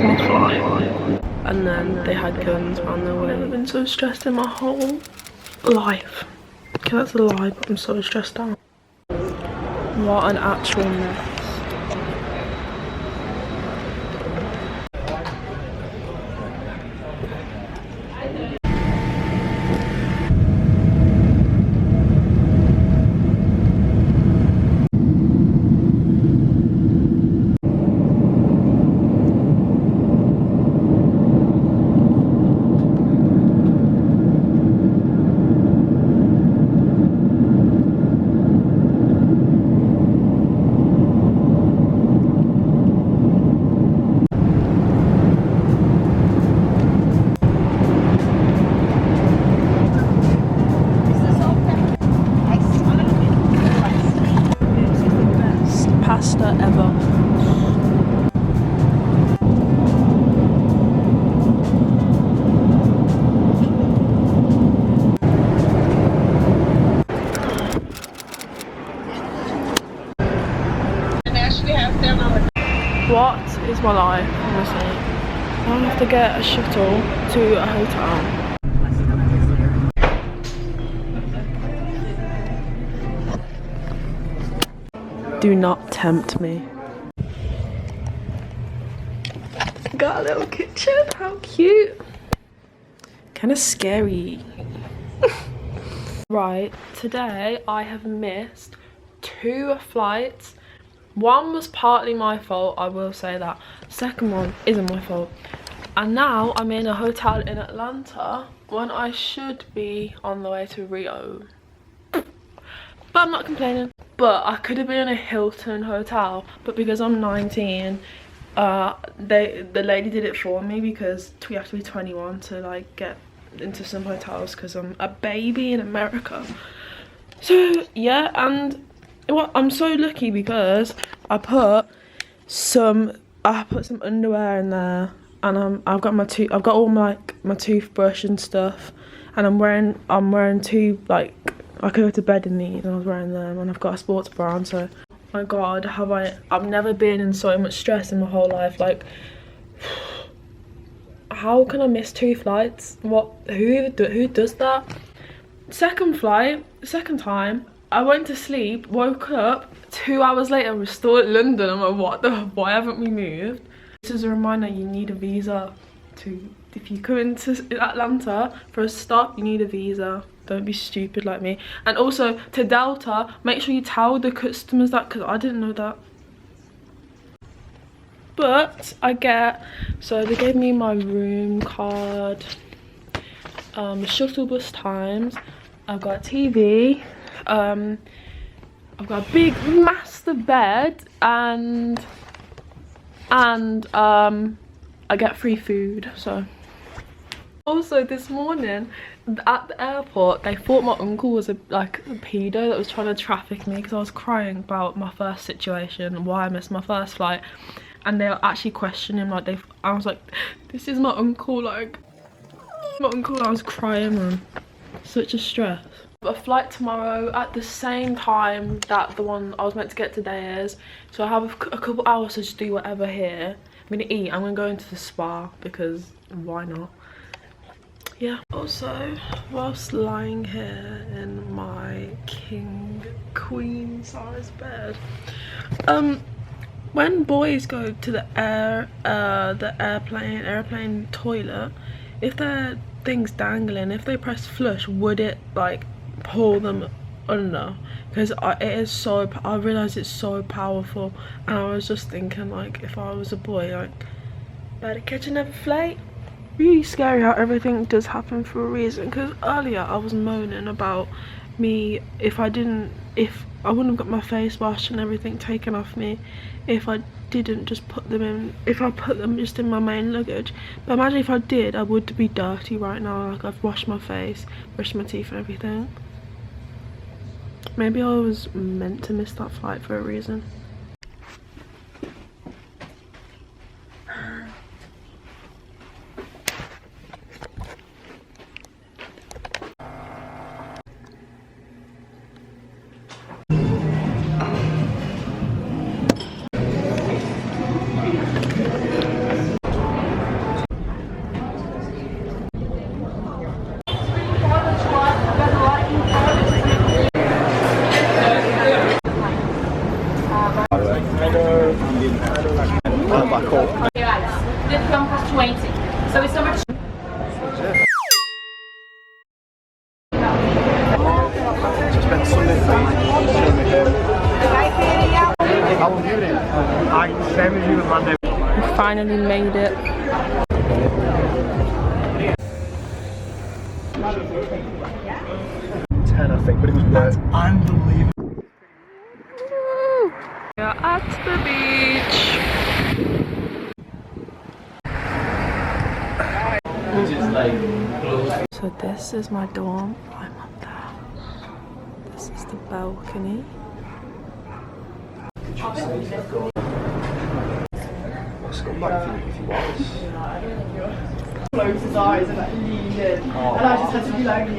my flight. And then they had guns on their way. I've never been so stressed in my whole life. Okay, that's a lie, but I'm so stressed out. What an actual mess. Pasta ever. What is my life, honestly? I have to get a shuttle to a hotel. Do not tempt me. Got a little kitchen, how cute. Kind of scary. Right, today I have missed 2 flights. One was partly my fault, I will say that. Second one isn't my fault. And now I'm in a hotel in Atlanta when I should be on the way to Rio. But I'm not complaining. But I could have been in a Hilton hotel, but because I'm 19, the lady did it for me because we have to be 21 to like get into some hotels because I'm a baby in America. So yeah, and I'm so lucky because I put some underwear in there, and I've got all my toothbrush and stuff, and I'm wearing 2 like. I could go to bed in these and I was wearing them, and I've got a sports bra on, so oh my god, I've never been in so much stress in my whole life. Like, how can I miss 2 flights? Who does that? Second time I went to sleep, woke up 2 hours later and was still in London. I'm like, why haven't we moved? This is a reminder, you need a visa if you come into Atlanta for a stop, you need a visa. Don't be stupid like me. And also to Delta, make sure you tell the customers that, because I didn't know that. But so they gave me my room card, shuttle bus times, I've got TV, I've got a big master bed, and I get free food. So also this morning at the airport, they thought my uncle was a pedo that was trying to traffic me because I was crying about my first situation, why I missed my first flight, and they were actually questioning him. I was like, this is my uncle, like my uncle. I was crying, man. Such a stress. A flight tomorrow at the same time that the one I was meant to get today is, so I have a couple hours to just do whatever here. I'm gonna eat, I'm gonna go into the spa because why not. Yeah. Also, whilst lying here in my queen size bed, when boys go to the airplane toilet, if their thing's dangling, if they press flush, would it like pull them under? Because I realized it's so powerful, and I was just thinking, like, if I was a boy, like, better catch another flight. Really scary how everything does happen for a reason. Because earlier I was moaning about me if I wouldn't have got my face washed and everything taken off me if I didn't just put them in, if I put them just in my main luggage. But imagine if I did, I would be dirty right now. Like, I've washed my face, brushed my teeth and everything. Maybe I was meant to miss that flight for a reason. Did come past 20. So it's number 2. Spent Sunday showing me him. How long have you been? Same as you with Monday. We finally made it. 10, I think, but it was worth unbelievable. We are at the beach. So this is my dorm. I'm up there. This is the balcony. Let's go back if you want. Closed his eyes and like leaned in, and I just had to be like,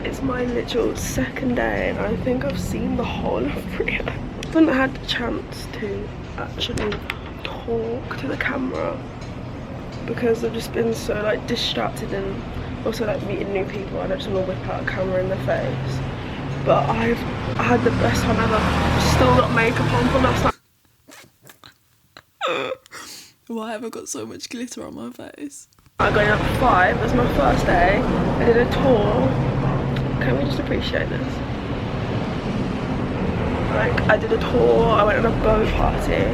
it's my literal second day and I think I've seen the whole of Rio. I haven't had a chance to actually talk to the camera because I've just been so like distracted and also like meeting new people and I just want to whip out a camera in their face. But I've had the best time ever. Still got makeup on from last night. Why have I got so much glitter on my face? I'm going out at 5, that's my first day. I did a tour. Can we just appreciate this? Like, I did a tour, I went on a boat party,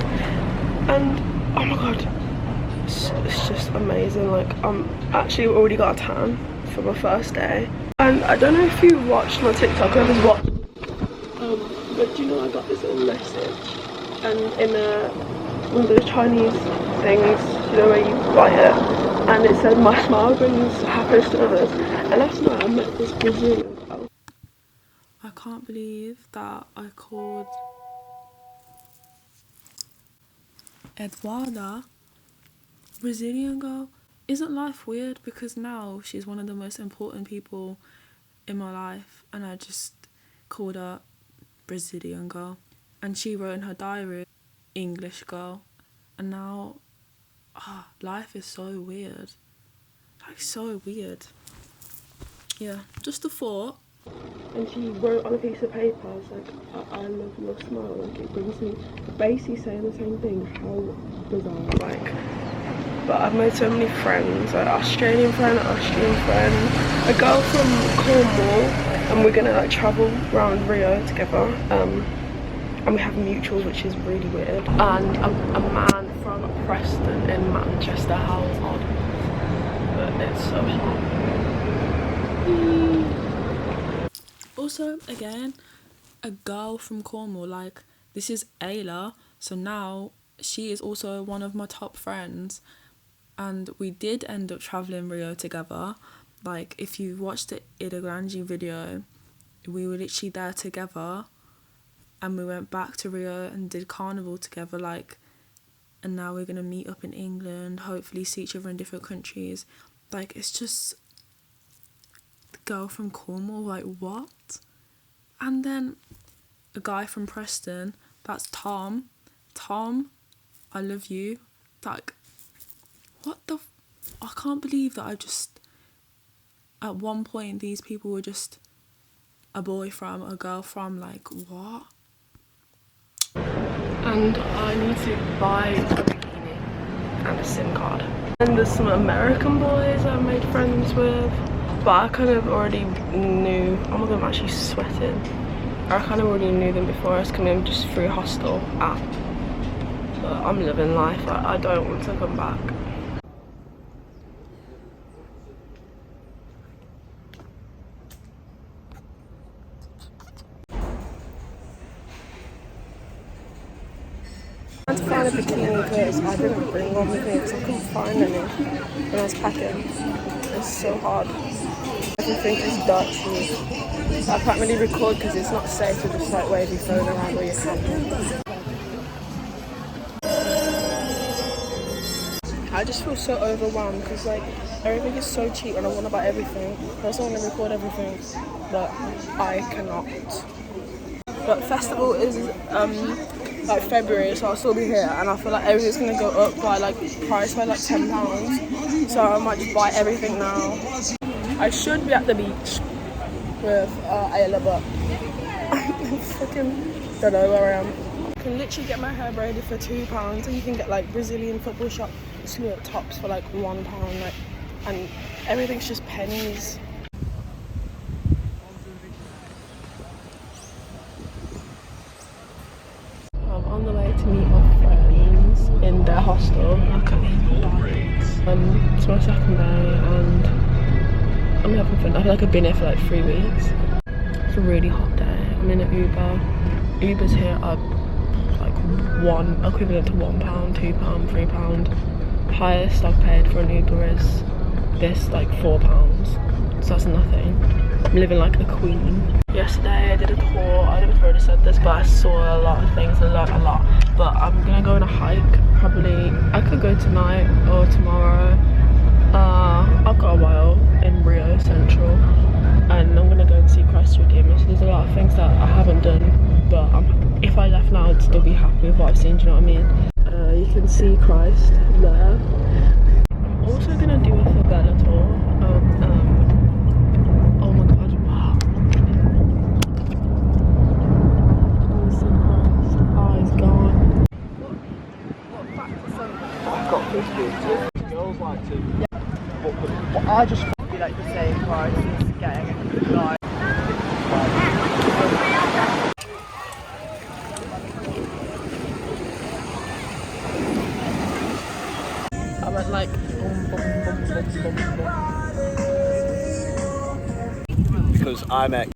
and oh my god, it's just amazing. Like, I'm actually already got a tan for my first day. And I don't know if you watched my TikTok, whoever's watched, but you know I got this little message, and in one of those Chinese things, you know, where you write it, and it said, "My smile brings happiness to others." And last night I met this Brazilian girl. I can't believe that I called Eduarda Brazilian girl. Isn't life weird? Because now she's one of the most important people in my life, and I just called her Brazilian girl, and she wrote in her diary English girl, and now life is so weird, like so weird. Yeah, just a thought. And she wrote on a piece of paper, I was like, I love your smile, like it brings me, basically saying the same thing. How bizarre. Like, but I've made so many friends, an Australian friend, a girl from Cornwall, and we're gonna like travel around Rio together, and we have mutuals, which is really weird, and a man from Preston in Manchester. How odd, but it's so hot. Also, again, a girl from Cornwall, like, this is Ilha, so now she is also one of my top friends, and we did end up travelling Rio together. Like, if you watched the Ilha Grande video, we were literally there together, and we went back to Rio and did carnival together, like, and now we're gonna meet up in England, hopefully see each other in different countries. Like, it's just the girl from Cornwall, like, what? And then a guy from Preston, that's Tom. Tom, I love you. Like, what the I can't believe that I just, at one point these people were just a boy from, a girl from, like, what? And I need to buy a bikini and a SIM card. And there's some American boys I made friends with, but I kind of already knew. Oh my god, I'm actually sweating. I kind of already knew them before I was coming just through a hostel app. But I'm living life. I don't want to come back. I had to find a bikini because I didn't bring one with me because I couldn't find any when I was packing. It's so hard. Everything is Dutch. So I can't really record because it's not safe to just like wave your phone around or your camera. I just feel so overwhelmed because like everything is so cheap and I want to buy everything. I also want to record everything, but I cannot. But festival is like February, so I'll still be here, and I feel like everything's gonna go up by like price by like £10. So I might just buy everything now. I should be at the beach with Ilha, but I fucking don't know where I am. You can literally get my hair braided for £2, and you can get like Brazilian football shop tops for like £1, like, and everything's just pennies. I'm on the way to meet my friends in their hostel. It's my second day and I'm having fun. I feel like I've been here for like 3 weeks. It's a really hot day. I'm in an Uber. Ubers here are like equivalent to £1, £2, £3. Highest I've paid for an Uber is this, like £4. So that's nothing. I'm living like a queen. Yesterday I did a tour. I don't know if I already said this, but I saw a lot of things. I learned a lot. But I'm gonna go on a hike. Probably I could go tonight or tomorrow. I've got a while in Rio Central, and I'm gonna go and see Christ Redeemer. So there's a lot of things that I haven't done, but if I left now, I'd still be happy with what I've seen. Do you know what I mean? You can see Christ there. I'm also gonna do a favela tour. Oh my god! Wow. Oh, he's gone. I've got 50. Girls like to. Yeah. But I just be like the same price as getting a good guy. I went like Because I'm at.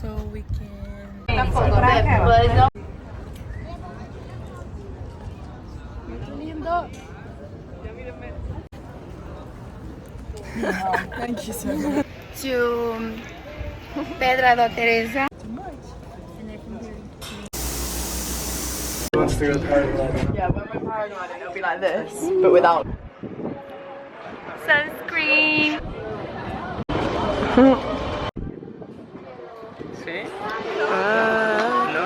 so we can. Thank you so much. To Pedra da Teresa. Yeah, when we're paragliding, it'll be like this, but without. Sunscreen. ¿Sí? Ah. ¿No?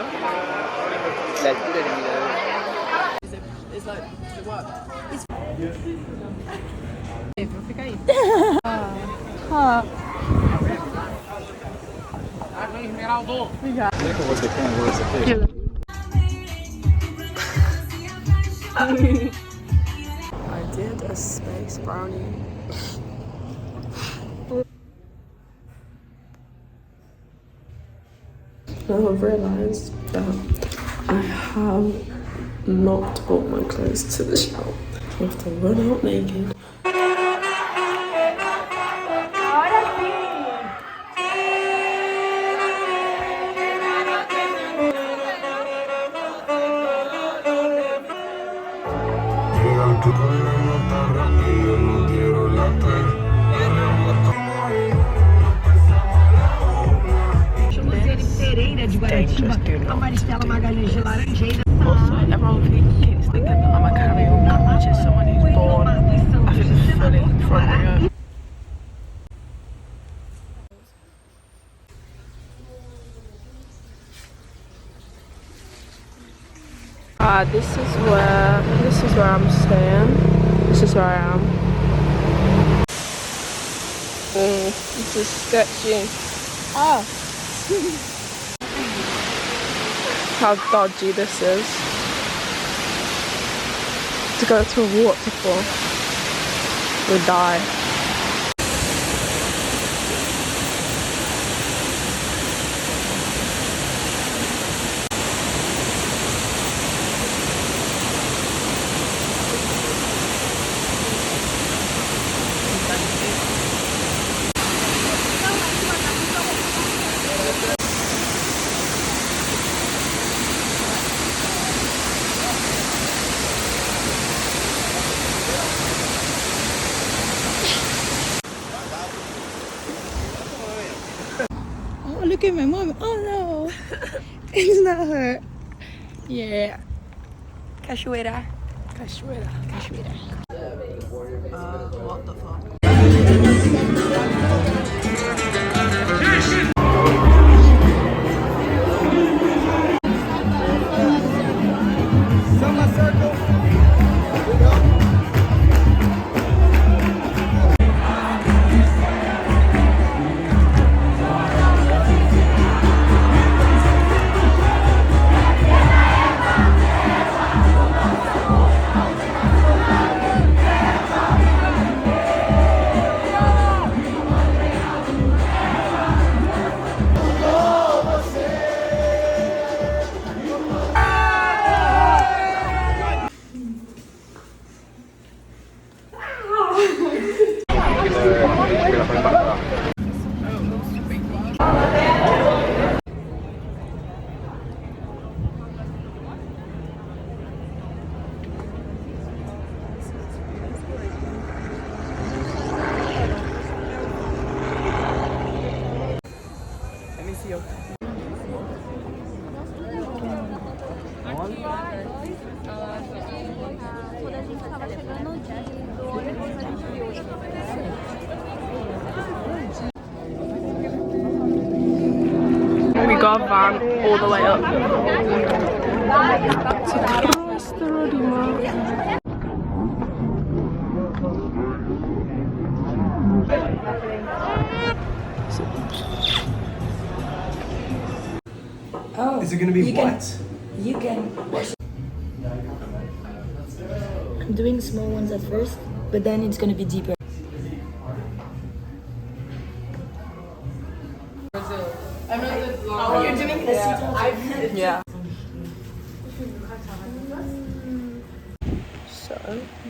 La altura de mirador. It's like the work. Fica aí. I did a space brownie. Now I've realised that I have not brought my clothes to the shop. I have to run out naked. Also, everyone keeps thinking that I'm a carry-on, which is someone who's born, I think, fully from Rio. This is where I'm staying. This is where I am. This is sketchy. Ah. How dodgy this is. To go to a waterfall, we die. Oh, look at my mom. Oh no. It's not her. Yeah. Cachoeira. Cachoeira. Cachoeira. What the fuck? We got a van all the way up to cross the Rodima. Oh. Is it gonna be wet? You can. I'm doing small ones at first, but then it's gonna be deeper. You're doing the seat. Yeah. So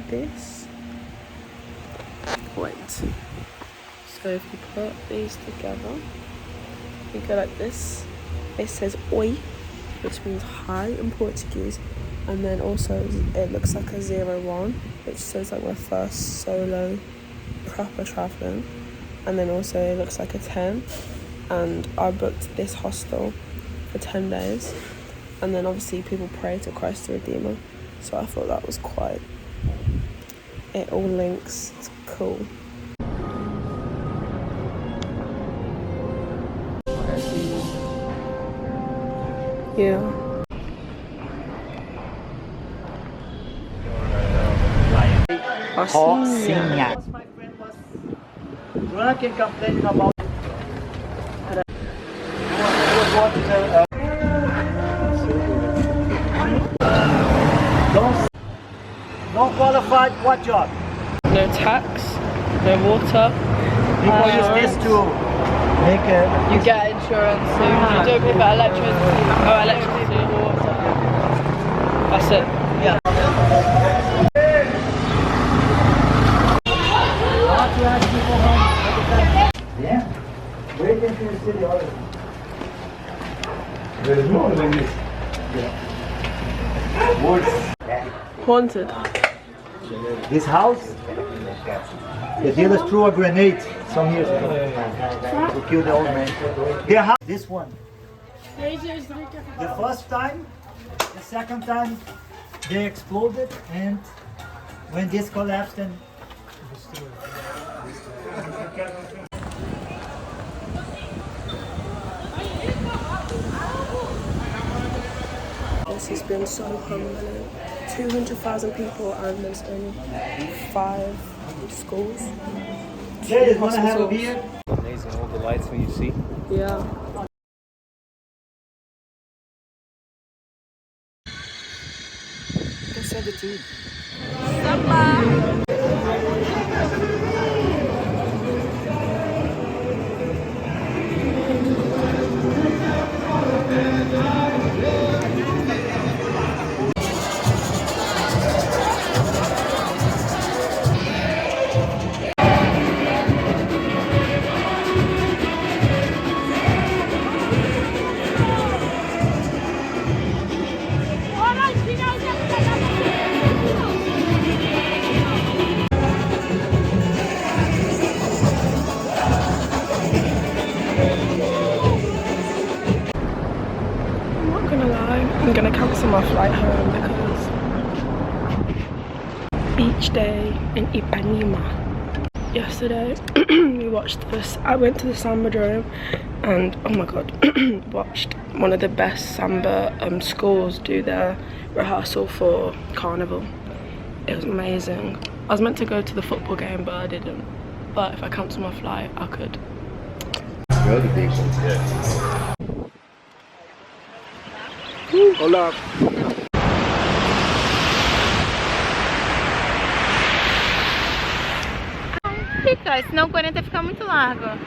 this. Wait. So if you put these together, you go like this. It says oi, which means hi in Portuguese, and then also it looks like a 01, which says like my first solo proper traveling, and then also it looks like a 10, and I booked this hostel for 10 days, and then obviously people pray to Christ the Redeemer, so I thought that was quite, it all links, it's cool. Yeah. Rocinha. Drunk and complaining about don't qualify what job? No tax, no water. People use this to make a You get insurance, so you don't pay for electricity or water. That's it. yeah. Yeah. Wait until the city order. There is more than this. Haunted. This house, the dealers threw a grenade some years ago to kill the old man. Their house, this one. The first time, the second time, they exploded, and when this collapsed, then This has been so humbling. 200,000 people and there's only 5 schools. Yeah, just wanna have a beer. Amazing, all the lights when you see. Yeah. Go send it to me. I'm not gonna lie, I'm gonna cancel my flight home because beach day in Ipanema. Yesterday we watched this. I went to the samba drome and oh my god, watched one of the best samba schools do their rehearsal for carnival. It was amazing. I was meant to go to the football game but I didn't. But if I cancel my flight I could. Hola. Fica, senão o 40 fica muito largo.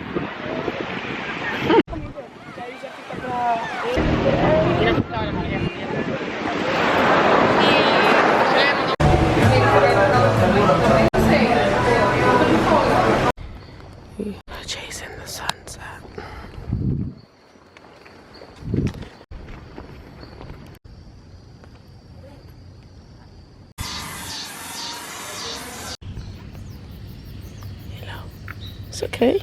Chasing the sunset. Hello. It's okay.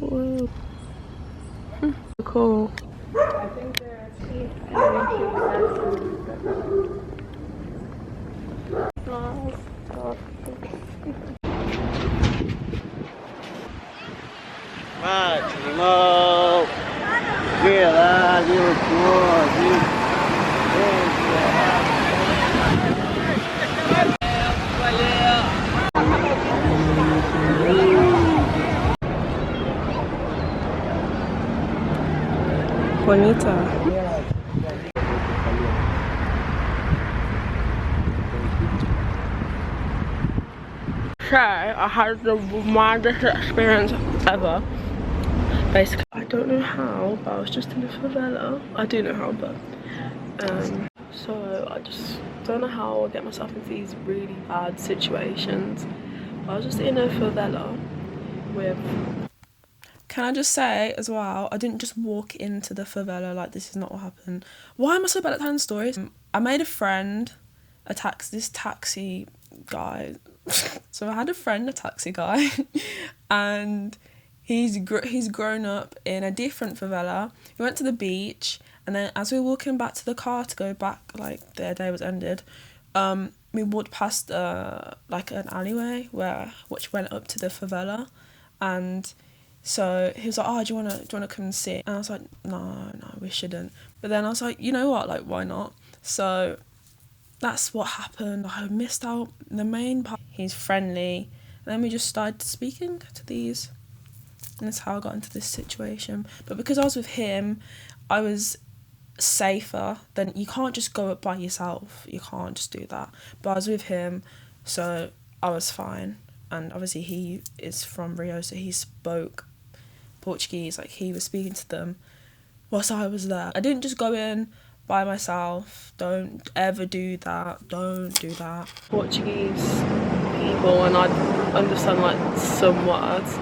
Whoa. Cool. Animal. Vê lá, viu? Bonita. So, I had the wildest experience ever. Basically, I don't know how, but I was just in a favela. I do know how, but so I just don't know how I get myself into these really bad situations. I was just in a favela with. Can I just say as well, I didn't just walk into the favela, like this is not what happened. Why am I so bad at telling stories? I made a friend, this taxi guy. So I had a friend, a taxi guy, and he's grown up in a different favela. We went to the beach, and then as we were walking back to the car to go back, like their day was ended, we walked past like an alleyway which went up to the favela, and so he was like, oh, do you wanna come and sit? And I was like, no, we shouldn't. But then I was like, you know what, like why not? So that's what happened. I missed out the main part. He's friendly, and then we just started speaking to these, and that's how I got into this situation. But because I was with him, I was safer. Then you can't just go up by yourself, you can't just do that. But I was with him, so I was fine. And obviously he is from Rio, so he spoke Portuguese, like he was speaking to them whilst I was there. I didn't just go in by myself. Don't ever do that. Don't do that. Portuguese people, and I understand like some words.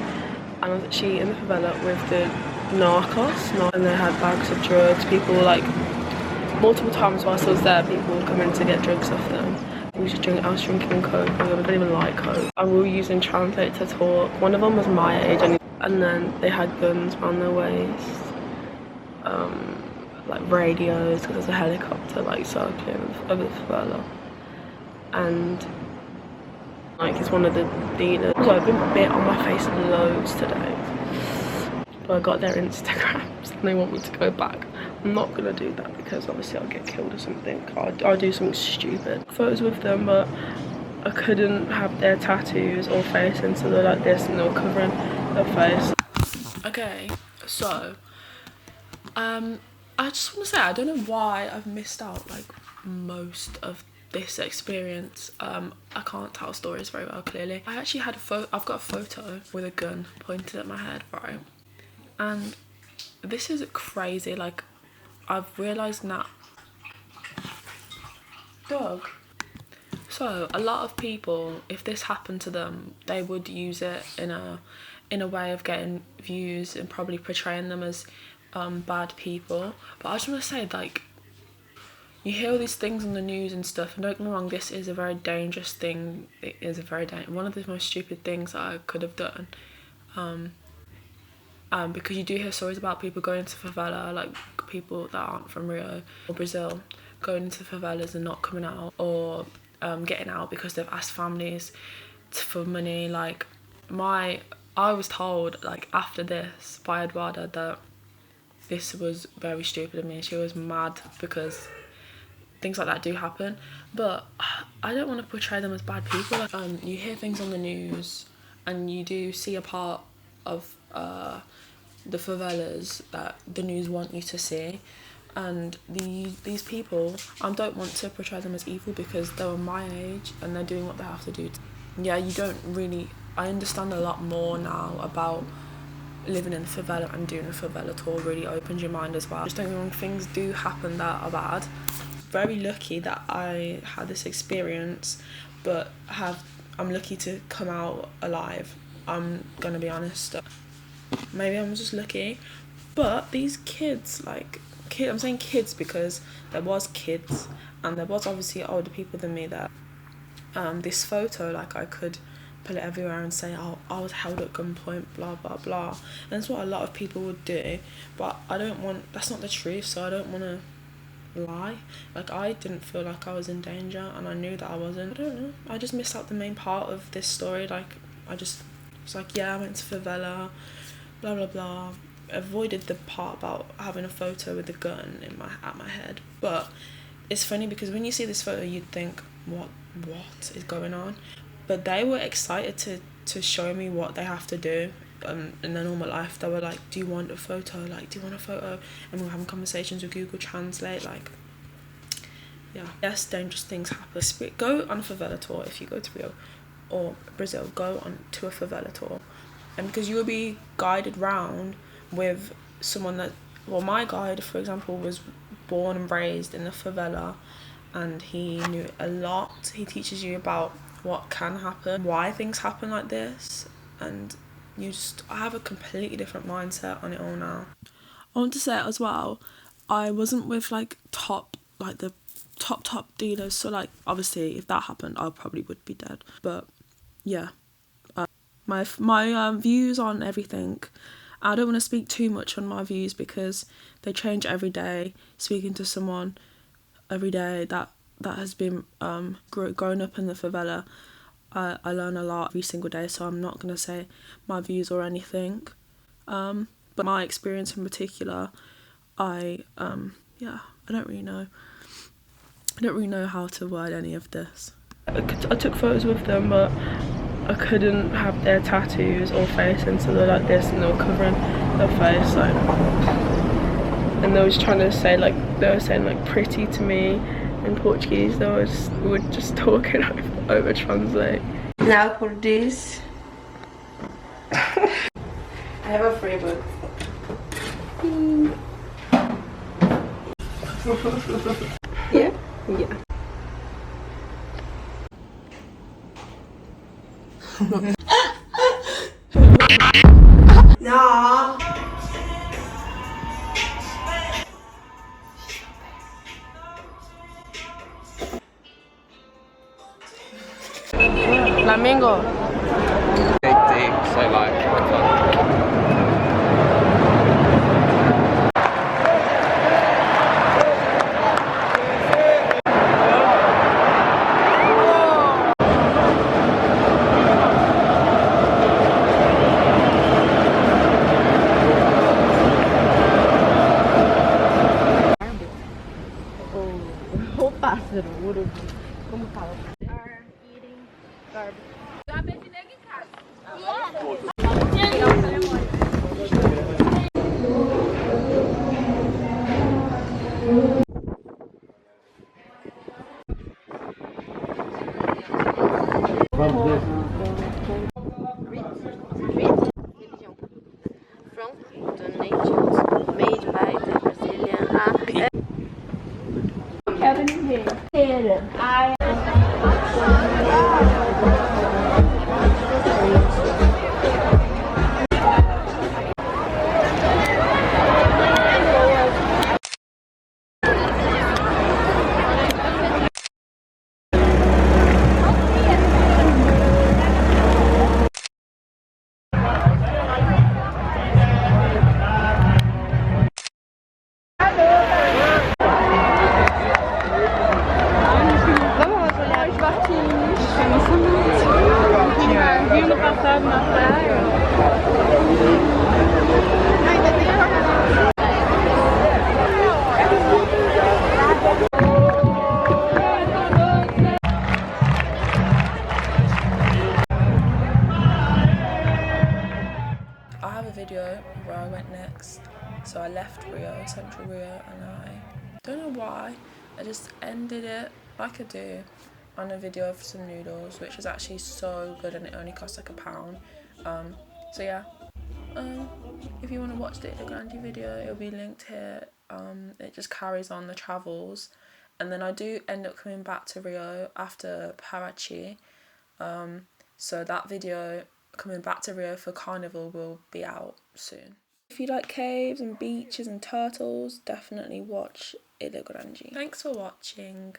And I was actually in the favela with the narcos, and they had bags of drugs. People were like, multiple times whilst I was there, people would come in to get drugs off them. I was drinking Coke, I don't even like Coke. And we were using Translate to talk. One of them was my age, and then they had guns around their waist, like radios, because there's a helicopter like circling over the favela. And like, it's one of the dealers. So I've been bit on my face loads today. But I got their Instagrams and they want me to go back. I'm not gonna do that because obviously I'll get killed or something. I'll do something stupid. Photos with them, but I couldn't have their tattoos or facing, so they're like this and they're covering their face. Okay, so I just want to say I don't know why I've missed out like most of this experience. I can't tell stories very well, clearly. I actually had I've got a photo with a gun pointed at my head, right? And this is crazy. Like, I've realised now. Dog. So a lot of people, if this happened to them, they would use it in a way of getting views and probably portraying them as bad people. But I just want to say, like, you hear all these things on the news and stuff, and don't get me wrong, this is a very dangerous thing. It is a very one of the most stupid things that I could have done. Because you do hear stories about people going into favela, like people that aren't from Rio or Brazil, going into favelas and not coming out, or getting out because they've asked families for money. Like, I was told, like, after this by Eduarda that this was very stupid of me. She was mad because things like that do happen, but I don't want to portray them as bad people. Like, you hear things on the news and you do see a part of the favelas that the news want you to see, and these people, I don't want to portray them as evil because they were my age and they're doing what they have to do. Yeah, you don't really, I understand a lot more now about living in a favela, and doing a favela tour really opens your mind as well. Just don't get me wrong, things do happen that are bad. Very lucky that I had this experience, but I'm lucky to come out alive. I'm gonna be honest. Maybe I'm just lucky, but these kids, like, I'm saying kids because there was kids and there was obviously older people than me that this photo, like, I could put it everywhere and say, oh, I was held at gunpoint, blah blah blah, and that's what a lot of people would do, but I don't want, that's not the truth, so I don't want to lie. Like, I didn't feel like I was in danger, and I knew that I wasn't. I don't know, I just missed out the main part of this story. Like, I just was like, yeah, I went to favela, blah blah blah, avoided the part about having a photo with a gun at my head. But it's funny because when you see this photo you'd think, what is going on? But they were excited to show me what they have to do in their normal life. They were like, do you want a photo? Like, do you want a photo? And we were having conversations with Google Translate. Like, yeah, yes, dangerous things happen. Go on a favela tour. If you go to Rio or Brazil, go on to a favela tour, and because you will be guided round with someone that, well, my guide, for example, was born and raised in the favela, and he knew a lot. He teaches you about what can happen, why things happen like this, and I have a completely different mindset on it all now. I want to say as well, I wasn't with like the top dealers, so like obviously if that happened I probably would be dead. But yeah, my views on everything, I don't want to speak too much on my views because they change every day. Speaking to someone every day that has been grown up in the favela, I learn a lot every single day, so I'm not going to say my views or anything. But my experience in particular, I don't really know how to word any of this. I took photos with them, but I couldn't have their tattoos or facing, so they're like this and they were covering their face, like, and they was trying to say, like, they were saying like pretty to me in Portuguese. We were just talking over Translate. Now for this, I have a free book. Yeah? Yeah. No. Flamingo. Big deep, so like I can't. O pássaro, o urubu. Como fala? Are eating garbage. From donations made by the Brazilian Vindo passado na praia. Ainda tem I have a video where I went next. So I left Rio, Central Rio, and I don't know why, I just ended it like I do on a video of some noodles, which was actually so good and it only cost like £1. So yeah, if you want to watch the grande video, it'll be linked here. It just carries on the travels, and then I do end up coming back to Rio after Parachi. So that video coming back to Rio for Carnival will be out soon. If you like caves and beaches and turtles, definitely watch Ilha Grande. Thanks for watching.